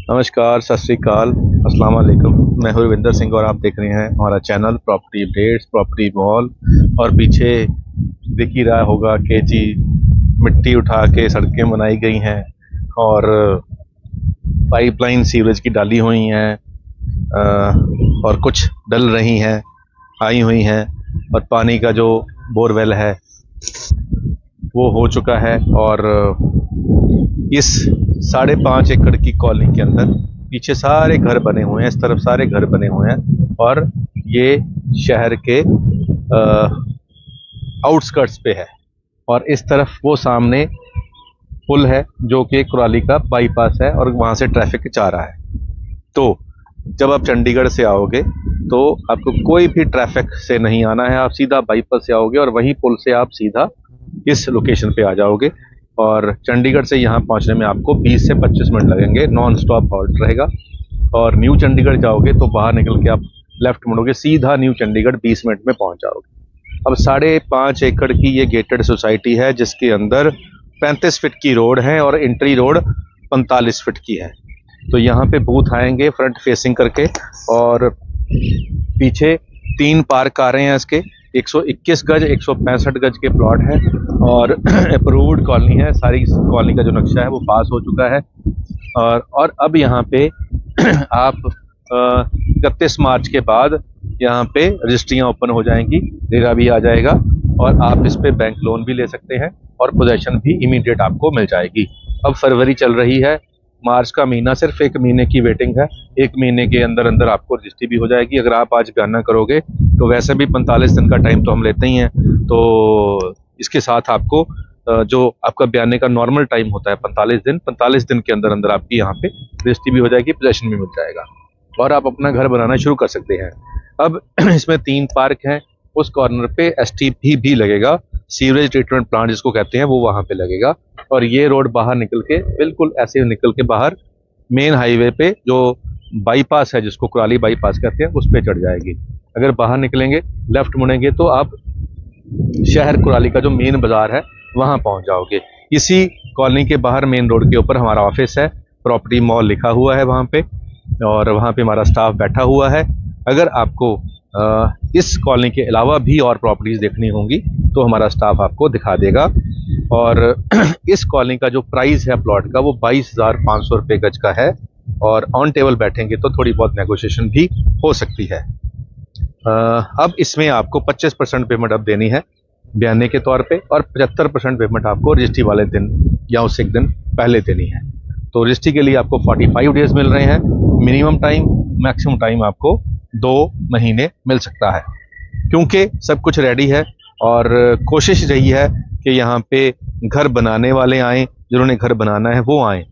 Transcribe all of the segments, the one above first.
नमस्कार, सत श्री अकाल, अस्सलाम वालेकुम। मैं हूं रविंदर सिंह और आप देख रहे हैं हमारा channel property updates, property mall. और पीछे दिख ही रहा होगा कि जी मिट्टी उठा के सड़कें बनाई गई हैं और पाइपलाइन सीवरेज की डाली हुई हैं और कुछ डल रही हैं, आई हुई हैं। और पानी का जो बोरवेल है वो हो चुका है। और इस 5.5 एकड़ की कॉलोनी के अंदर पीछे सारे घर बने हुए हैं, इस तरफ सारे घर बने हुए हैं और ये शहर के आउटस्कर्ट्स पे है। और इस तरफ वो सामने पुल है जो कि कुराली का बाईपास है और वहाँ से ट्रैफिक जा रहा है। तो जब आप चंडीगढ़ से आओगे तो आपको कोई भी ट्रैफिक से नहीं आना है, आप सीधा बाईपास से आओगे और वहीं पुल से आप सीधा इस लोकेशन पे आ जाओगे। और चंडीगढ़ से यहाँ पहुँचने में आपको 20 से 25 मिनट लगेंगे, नॉन स्टॉप हॉल्ट रहेगा। और न्यू चंडीगढ़ जाओगे तो बाहर निकल के आप लेफ्ट मुड़ोगे, सीधा न्यू चंडीगढ़ 20 मिनट में पहुँच जाओगे। अब 5.5 एकड़ की ये गेटेड सोसाइटी है जिसके अंदर 35 फीट की रोड है और एंट्री रोड 45 फीट की है। तो यहाँ पे बूथ आएंगे फ्रंट फेसिंग करके और पीछे 3 पार्क आ रहे हैं इसके। 121 गज 165 गज के प्लॉट है और अप्रूव्ड कॉलोनी है। सारी कॉलोनी का जो नक्शा है वो पास हो चुका है। और अब यहाँ पे आप 31 मार्च के बाद यहाँ पे रजिस्ट्रियाँ ओपन हो जाएंगी, रेरा भी आ जाएगा और आप इस पे बैंक लोन भी ले सकते हैं और पोजेशन भी इमीडिएट आपको मिल जाएगी। अब फरवरी चल रही है, मार्च का महीना सिर्फ 1 महीने की वेटिंग है। 1 महीने के अंदर अंदर आपको रजिस्ट्री भी हो जाएगी। अगर आप आज बयाना करोगे तो वैसे भी 45 दिन का टाइम तो हम लेते ही हैं, तो इसके साथ आपको जो आपका बयाने का नॉर्मल टाइम होता है 45 दिन के अंदर अंदर आपकी यहाँ पे रजिस्ट्री भी हो जाएगी, पोजेशन भी मिल जाएगा और आप अपना घर बनाना शुरू कर सकते हैं। अब इसमें 3 पार्क हैं, उस कॉर्नर पे एसटीपी भी लगेगा, सीवरेज ट्रीटमेंट प्लांट जिसको कहते हैं, वो वहाँ पे लगेगा। और ये रोड बाहर निकल के बिल्कुल ऐसे निकल के बाहर मेन हाईवे पे जो बाईपास है जिसको कुराली बाईपास कहते हैं उस पे चढ़ जाएगी। अगर बाहर निकलेंगे लेफ्ट मुड़ेंगे तो आप शहर कुराली का जो मेन बाजार है वहाँ पहुँच जाओगे। इसी कॉलोनी के बाहर मेन रोड के ऊपर हमारा ऑफिस है, प्रॉपर्टी मॉल लिखा हुआ है वहाँ पे और वहाँ पे हमारा स्टाफ बैठा हुआ है। अगर आपको इस कॉलोनी के अलावा भी और प्रॉपर्टीज़ देखनी होंगी तो हमारा स्टाफ आपको दिखा देगा। और इस कॉलोनी का जो प्राइस है प्लॉट का वो 22,500 रुपये गज का है और ऑन टेबल बैठेंगे तो थोड़ी बहुत नेगोशिएशन भी हो सकती है। अब इसमें आपको 25% पेमेंट अब देनी है बयाने के तौर पे और 75% पेमेंट आपको रजिस्ट्री वाले दिन या उससे एक दिन पहले देनी है। तो रजिस्ट्री के लिए आपको 45 डेज मिल रहे हैं मिनिमम टाइम, मैक्सिमम टाइम आपको 2 महीने मिल सकता है क्योंकि सब कुछ रेडी है। और कोशिश रही है कि यहाँ पे घर बनाने वाले आएँ, जिन्होंने घर बनाना है वो आएँ,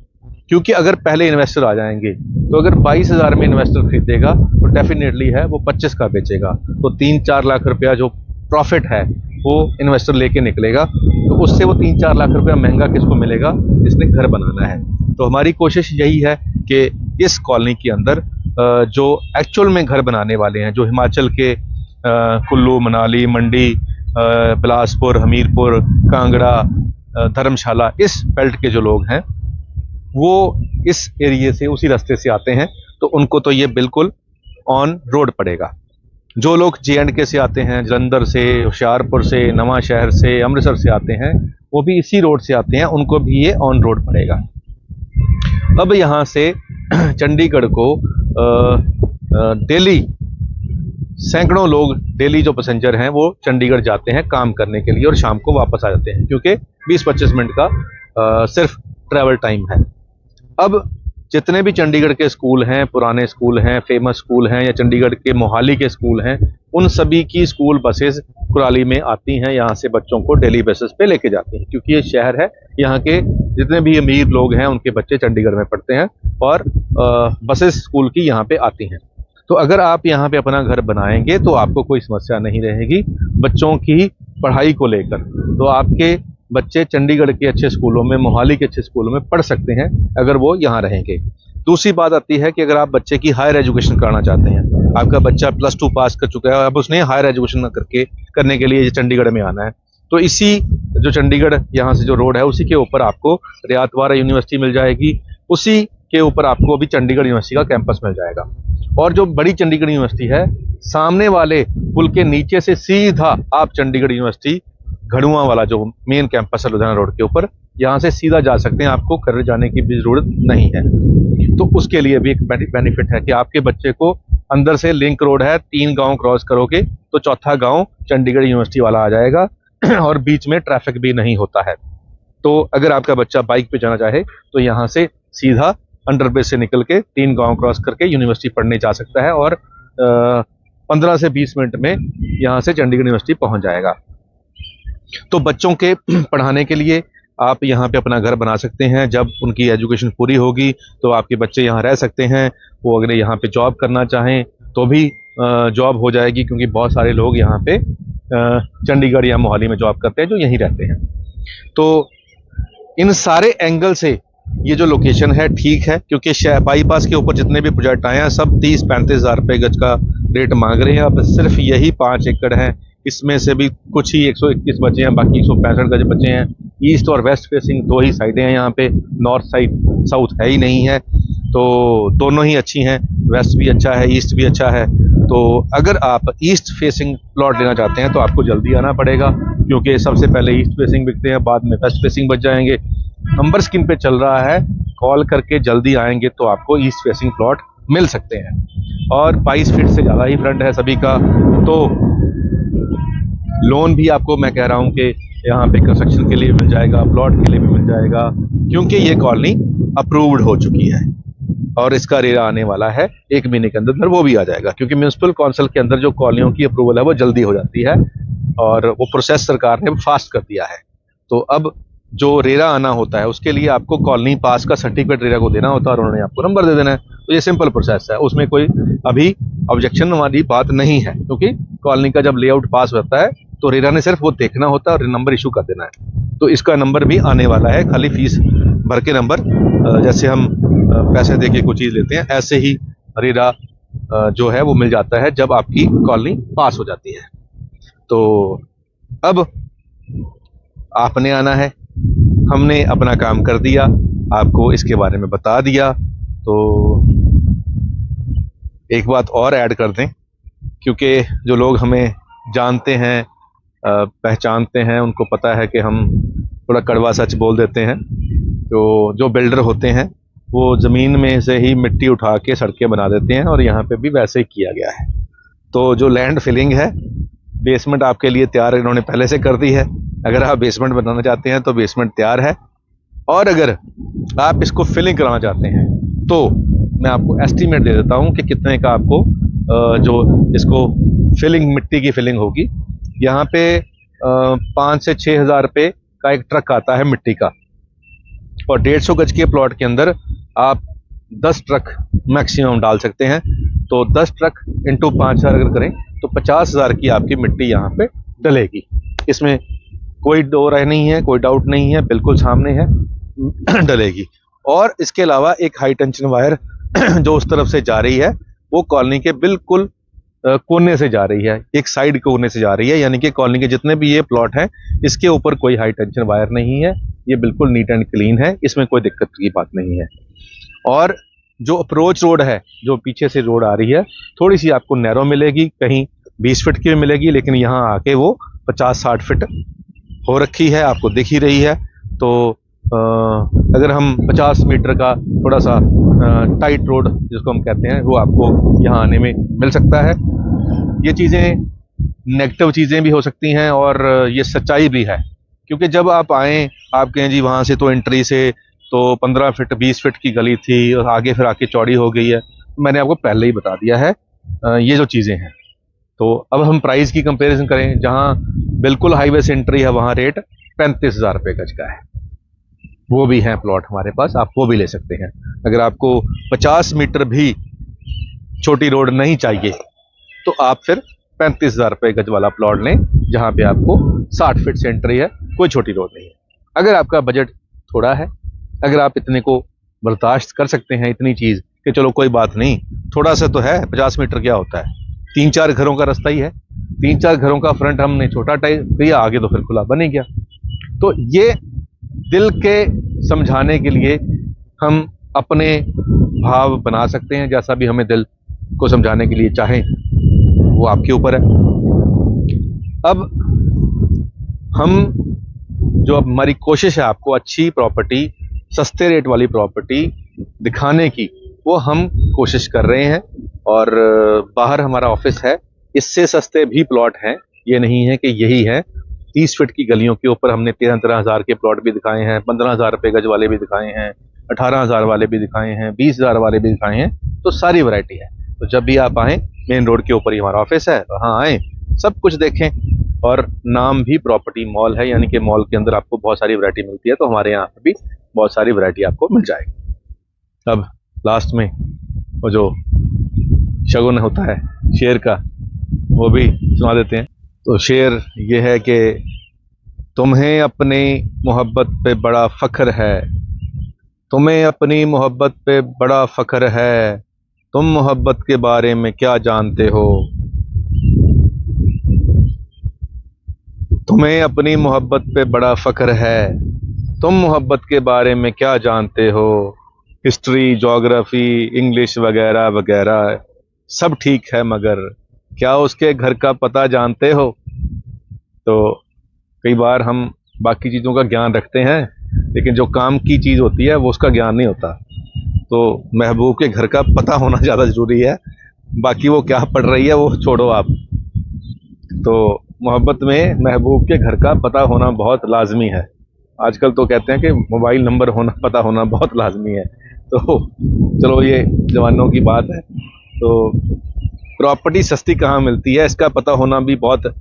क्योंकि अगर पहले इन्वेस्टर आ जाएंगे तो अगर 22,000 में इन्वेस्टर खरीदेगा तो डेफिनेटली है वो 25 का बेचेगा, तो 3-4 लाख रुपया जो प्रॉफिट है वो इन्वेस्टर लेके निकलेगा। तो उससे वो 3-4 लाख रुपया महंगा किसको मिलेगा, जिसने घर बनाना है। तो हमारी कोशिश यही है कि इस कॉलोनी के अंदर जो एक्चुअल में घर बनाने वाले हैं, जो हिमाचल के कुल्लू, मनाली, मंडी, बिलासपुर, हमीरपुर, कांगड़ा, धर्मशाला, इस बेल्ट के जो लोग हैं वो इस एरिए से उसी रास्ते से आते हैं, तो उनको तो ये बिल्कुल ऑन रोड पड़ेगा। जो लोग J&K से आते हैं, जलंधर से, होशियारपुर से, नवा शहर से, अमृतसर से आते हैं, वो भी इसी रोड से आते हैं, उनको भी ये ऑन रोड पड़ेगा। अब यहाँ से चंडीगढ़ को डेली सैकड़ों लोग, डेली जो पैसेंजर हैं वो चंडीगढ़ जाते हैं काम करने के लिए और शाम को वापस आ जाते हैं, क्योंकि 20-25 मिनट का सिर्फ ट्रैवल टाइम है। अब जितने भी चंडीगढ़ के स्कूल हैं, पुराने स्कूल हैं, फेमस स्कूल हैं या चंडीगढ़ के मोहाली के स्कूल हैं, उन सभी की स्कूल बसेस कुराली में आती हैं, यहाँ से बच्चों को डेली बेसिस पे लेके जाती हैं, क्योंकि ये शहर है, यहाँ के जितने भी अमीर लोग हैं उनके बच्चे चंडीगढ़ में पढ़ते हैं और बसेस स्कूल की यहाँ पे आती हैं। तो अगर आप यहाँ पे अपना घर बनाएंगे तो आपको कोई समस्या नहीं रहेगी बच्चों की पढ़ाई को लेकर। तो आपके बच्चे चंडीगढ़ के अच्छे स्कूलों में, मोहाली के अच्छे स्कूलों में पढ़ सकते हैं अगर वो यहाँ रहेंगे। दूसरी बात आती है कि अगर आप बच्चे की हायर एजुकेशन कराना चाहते हैं, आपका बच्चा +2 पास कर चुका है, अब उसने हायर एजुकेशन करने के लिए चंडीगढ़ में आना है, तो इसी जो चंडीगढ़ यहाँ से जो रोड है उसी के ऊपर आपको रियात बारा यूनिवर्सिटी मिल जाएगी, उसी के ऊपर आपको अभी चंडीगढ़ यूनिवर्सिटी का कैंपस मिल जाएगा। और जो बड़ी चंडीगढ़ यूनिवर्सिटी है, सामने वाले पुल के नीचे से सीधा आप चंडीगढ़ यूनिवर्सिटी घड़ुआ वाला जो मेन कैंपस है लुधियाना रोड के ऊपर, यहाँ से सीधा जा सकते हैं, आपको खर्र जाने की भी जरूरत नहीं है। तो उसके लिए भी एक बेनिफिट है कि आपके बच्चे को अंदर से लिंक रोड है, 3 गांव क्रॉस करोगे तो चौथा गांव चंडीगढ़ यूनिवर्सिटी वाला आ जाएगा और बीच में ट्रैफिक भी नहीं होता है। तो अगर आपका बच्चा बाइक पे जाना चाहे तो यहाँ से सीधा अंडरब्रिज से निकल के 3 गांव क्रॉस करके यूनिवर्सिटी पढ़ने जा सकता है और 15 से 20 मिनट में यहाँ से चंडीगढ़ यूनिवर्सिटी पहुँच जाएगा। तो बच्चों के पढ़ाने के लिए आप यहाँ पे अपना घर बना सकते हैं। जब उनकी एजुकेशन पूरी होगी तो आपके बच्चे यहाँ रह सकते हैं। वो अगर यहाँ पे जॉब करना चाहें तो भी जॉब हो जाएगी, क्योंकि बहुत सारे लोग यहाँ पे चंडीगढ़ या मोहाली में जॉब करते हैं जो यहीं रहते हैं। तो इन सारे एंगल से ये जो लोकेशन है ठीक है, क्योंकि बाईपास के ऊपर जितने भी प्रोजेक्ट आए हैं सब 30-35 हज़ार रुपये गज का रेट मांग रहे हैं। अब सिर्फ यही 5 एकड़ हैं, इसमें से भी कुछ ही 121 बचे हैं, बाकी 165 गज बचे हैं। ईस्ट और वेस्ट फेसिंग 2 ही साइडें हैं यहाँ पे, नॉर्थ साइड साउथ है ही नहीं है। तो दोनों ही अच्छी हैं, वेस्ट भी अच्छा है, ईस्ट भी अच्छा है। तो अगर आप ईस्ट फेसिंग प्लॉट लेना चाहते हैं तो आपको जल्दी आना पड़ेगा, क्योंकि सबसे पहले ईस्ट फेसिंग बिकते हैं, बाद में वेस्ट फेसिंग बच जाएंगे। नंबर स्क्रीन पे चल रहा है, कॉल करके जल्दी आएंगे तो आपको ईस्ट फेसिंग प्लॉट मिल सकते हैं। और 22 फीट से ज़्यादा ही फ्रंट है सभी का। तो लोन भी आपको मैं कह रहा हूँ कि यहाँ पे कंस्ट्रक्शन के लिए मिल जाएगा, प्लॉट के लिए भी मिल जाएगा, क्योंकि ये कॉलोनी अप्रूव्ड हो चुकी है और इसका रेरा आने वाला है 1 महीने के अंदर, वो भी आ जाएगा। क्योंकि म्यूनसिपल काउंसिल के अंदर जो कॉलोनियों की अप्रूवल है वो जल्दी हो जाती है और वो प्रोसेस सरकार ने फास्ट कर दिया है। तो अब जो रेरा आना होता है उसके लिए आपको कॉलोनी पास का सर्टिफिकेट रेरा को देना होता है और उन्होंने आपको नंबर दे देना है। तो ये सिंपल प्रोसेस है, उसमें कोई अभी ऑब्जेक्शन वाली बात नहीं है, क्योंकि कॉलोनी का जब लेआउट पास होता है तो रेरा ने सिर्फ वो देखना होता है और नंबर इशू कर देना है। तो इसका नंबर भी आने वाला है, खाली फीस भर के नंबर, जैसे हम पैसे दे के कोई चीज़ लेते हैं ऐसे ही रेरा जो है वो मिल जाता है जब आपकी कॉलोनी पास हो जाती है। तो अब आपने आना है, हमने अपना काम कर दिया, आपको इसके बारे में बता दिया। तो एक बात और ऐड कर दें, क्योंकि जो लोग हमें जानते हैं पहचानते हैं उनको पता है कि हम थोड़ा कड़वा सच बोल देते हैं। तो जो बिल्डर होते हैं वो ज़मीन में से ही मिट्टी उठा के सड़कें बना देते हैं और यहाँ पे भी वैसे ही किया गया है। तो जो लैंड फिलिंग है, बेसमेंट आपके लिए तैयार इन्होंने पहले से कर दी है। अगर आप बेसमेंट बनाना चाहते हैं तो बेसमेंट तैयार है, और अगर आप इसको फिलिंग कराना चाहते हैं तो मैं आपको एस्टीमेट दे देता हूँ कि कितने का आपको जो इसको फिलिंग मिट्टी की फिलिंग होगी। यहाँ पे 5 से 6 हज़ार रुपये का एक ट्रक आता है मिट्टी का, और 150 गज के प्लॉट के अंदर आप 10 ट्रक मैक्सिमम डाल सकते हैं। तो 10 ट्रक इंटू 5,000 अगर करें तो 50,000 की आपकी मिट्टी यहाँ पे डलेगी। इसमें कोई दो राय नहीं है, कोई डाउट नहीं है, बिल्कुल सामने है, डलेगी। और इसके अलावा एक हाई टेंशन वायर जो उस तरफ से जा रही है वो कॉलोनी के बिल्कुल कोने से जा रही है, एक साइड कोने से जा रही है, यानी कि कॉलोनी के जितने भी ये प्लॉट हैं इसके ऊपर कोई हाई टेंशन वायर नहीं है, ये बिल्कुल नीट एंड क्लीन है, इसमें कोई दिक्कत की बात नहीं है। और जो अप्रोच रोड है, जो पीछे से रोड आ रही है, थोड़ी सी आपको नैरो मिलेगी, कहीं 20 फीट की भी मिलेगी, लेकिन यहाँ आके वो 50-60 फीट हो रखी है, आपको दिख ही रही है। तो अगर हम 50 मीटर का थोड़ा सा टाइट रोड जिसको हम कहते हैं वो आपको यहाँ आने में मिल सकता है। ये चीज़ें नेगेटिव चीज़ें भी हो सकती हैं और ये सच्चाई भी है, क्योंकि जब आप आएँ आप कहें जी वहाँ से तो एंट्री से तो 15 फीट 20 फीट की गली थी और आगे फिर आके चौड़ी हो गई है, मैंने आपको पहले ही बता दिया है ये जो चीज़ें हैं। तो अब हम प्राइस की कंपैरिजन करें, जहाँ बिल्कुल हाईवे से एंट्री है वहाँ रेट 35,000 रुपये गज का है, वो भी हैं प्लॉट हमारे पास, आप वो भी ले सकते हैं। अगर आपको 50 मीटर भी छोटी रोड नहीं चाहिए तो आप फिर 35,000 रुपये गज वाला प्लॉट लें, जहाँ पे आपको 60 फीट से एंट्री है, कोई छोटी रोड नहीं है। अगर आपका बजट थोड़ा है, अगर आप इतने को बर्दाश्त कर सकते हैं, इतनी चीज़ कि चलो कोई बात नहीं, थोड़ा सा तो है, 50 मीटर क्या होता है, 3-4 घरों का रास्ता ही है, 3-4 घरों का फ्रंट हमने छोटा टाइप किया, आगे तो फिर खुला बन ही गया। तो ये दिल के समझाने के लिए हम अपने भाव बना सकते हैं, जैसा भी हमें दिल को समझाने के लिए चाहें, वो आपके ऊपर है। अब जो अब हमारी कोशिश है आपको अच्छी प्रॉपर्टी, सस्ते रेट वाली प्रॉपर्टी दिखाने की, वो हम कोशिश कर रहे हैं। और बाहर हमारा ऑफिस है, इससे सस्ते भी प्लॉट हैं, ये नहीं है कि यही है। 30 फीट की गलियों के ऊपर हमने 13-13 हज़ार के प्लॉट भी दिखाए हैं, 15,000 रुपये गज वाले भी दिखाए हैं, 18,000 वाले भी दिखाए हैं, 20,000 वाले भी दिखाए हैं। तो सारी वैरायटी है। तो जब भी आप आएँ, मेन रोड के ऊपर ही हमारा ऑफिस है, वहाँ आएँ, सब कुछ देखें। और नाम भी प्रॉपर्टी मॉल है, यानी कि मॉल के अंदर आपको बहुत सारी वैरायटी मिलती है। तो हमारे यहाँ पर भी बहुत सारी वैरायटी आपको मिल जाएगी। अब लास्ट में वो जो शगुन होता है शेर का, वो भी सुना देते हैं। तो शेर ये है कि तुम्हें अपनी मोहब्बत पे बड़ा फ़ख्र है, तुम्हें अपनी मोहब्बत पे बड़ा फ़ख्र है, तुम मोहब्बत के बारे में क्या जानते हो। तुम्हें अपनी मोहब्बत पे बड़ा फ़ख्र है, तुम मोहब्बत के बारे में क्या जानते हो। हिस्ट्री, ज्योग्राफी, इंग्लिश वगैरह वगैरह सब ठीक है, मगर क्या उसके घर का पता जानते हो। तो कई बार हम बाकी चीज़ों का ज्ञान रखते हैं, लेकिन जो काम की चीज़ होती है वो उसका ज्ञान नहीं होता। तो महबूब के घर का पता होना ज़्यादा ज़रूरी है, बाकी वो क्या पढ़ रही है वो छोड़ो आप। तो मोहब्बत में महबूब के घर का पता होना बहुत लाजमी है। आजकल तो कहते हैं कि मोबाइल नंबर होना, पता होना बहुत लाजमी है। तो चलो, ये जवानों की बात है। तो प्रॉपर्टी सस्ती कहाँ मिलती है, इसका पता होना भी बहुत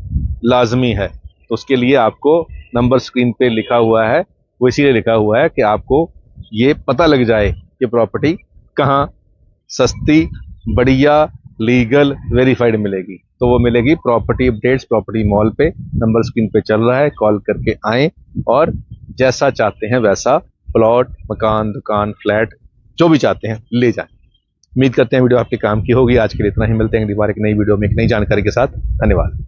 लाजमी है। तो उसके लिए आपको नंबर स्क्रीन पे लिखा हुआ है, वो इसीलिए लिखा हुआ है कि आपको ये पता लग जाए कि प्रॉपर्टी कहाँ सस्ती, बढ़िया, लीगल, वेरीफाइड मिलेगी। तो वो मिलेगी प्रॉपर्टी अपडेट्स, प्रॉपर्टी मॉल पे। नंबर स्क्रीन पे चल रहा है, कॉल करके आएँ और जैसा चाहते हैं वैसा प्लॉट, मकान, दुकान, फ्लैट, जो भी चाहते हैं ले जाएं। उम्मीद करते हैं वीडियो आपके काम की होगी। आज के लिए इतना ही, मिलते हैं दोबारा एक नई वीडियो में एक नई जानकारी के साथ। धन्यवाद।